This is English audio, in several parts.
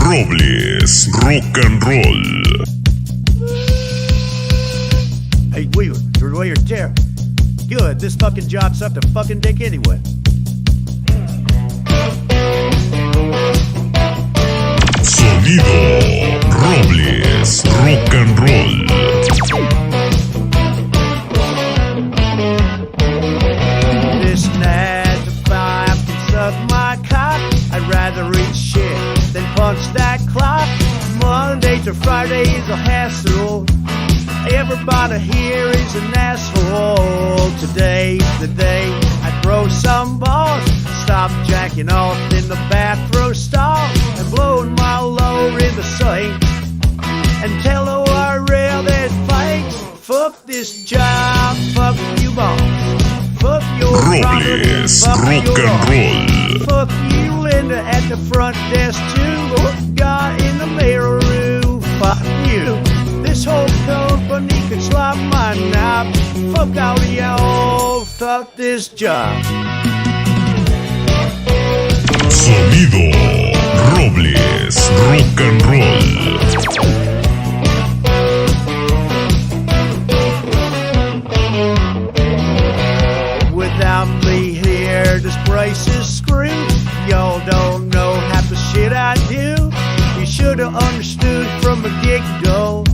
Robles, rock and roll. Hey, Wheeler, you're the way you're there. Good, this fucking job sucked a fucking dick anyway. Sonido, Robles, rock and roll. This 9 to 5 can suck my cock. I'd rather eat shit than punch that clock. Monday to Friday is a hassle. Everybody here is an asshole. Today's the day I throw some balls. Stop jacking off in the bathroom stall and blowing my load in the sink and tell the world that fakes. Fuck this job, fuck you boss. Fuck your Robles, rock and roll. Fuck you, Linda, at the front desk too. Look, guy in the mirror room. Fuck you. This whole company could slap my knob. Fuck all y'all. Fuck this job. Sonido, Robles, rock and roll. Without me here, this place is screwed. Y'all don't know half the shit I do. You should have understood from the get-go.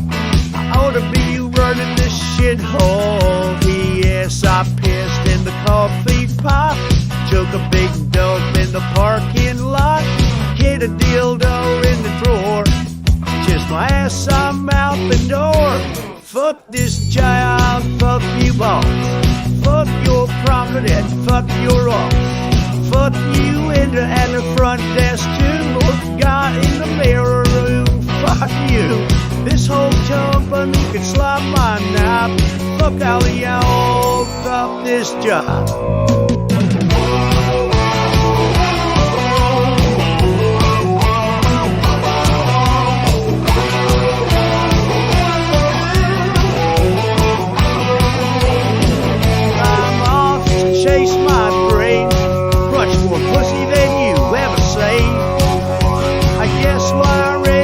I ought to be running this shithole. Yes, I pissed in the coffee pot. Took a big dump in the parking lot. Hid a dildo in the drawer. Kissed my ass, I'm out the door. Fuck this job, fuck you boss. Fuck your profit and fuck your loss. Fuck you in the at the front desk too. Look, guy in the mirror room. Fuck you. This whole company could slap my knob. Fuck all of y'all. Fuck this job. Chase my brain, crush more pussy than you ever say. I guess why rain.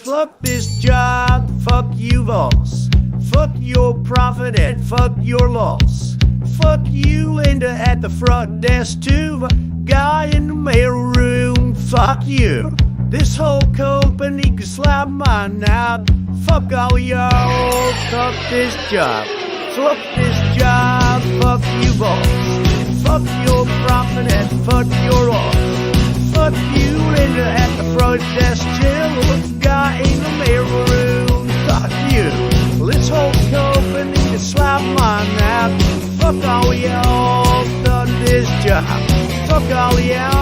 Fuck this job, fuck you boss. Fuck your profit and fuck your loss. Fuck you, Linda, at the front desk too. Guy in the mail room, fuck you. This whole company could slap my knob. Fuck all y'all, fuck this job. Fuck this job, fuck you boss. Fuck your profit and fuck your loss. Fuck you, Linda, at the front desk too. Guy in the mail room, fuck you. This whole company can slap my knob. Fuck all y'all, done this job. Fuck all y'all.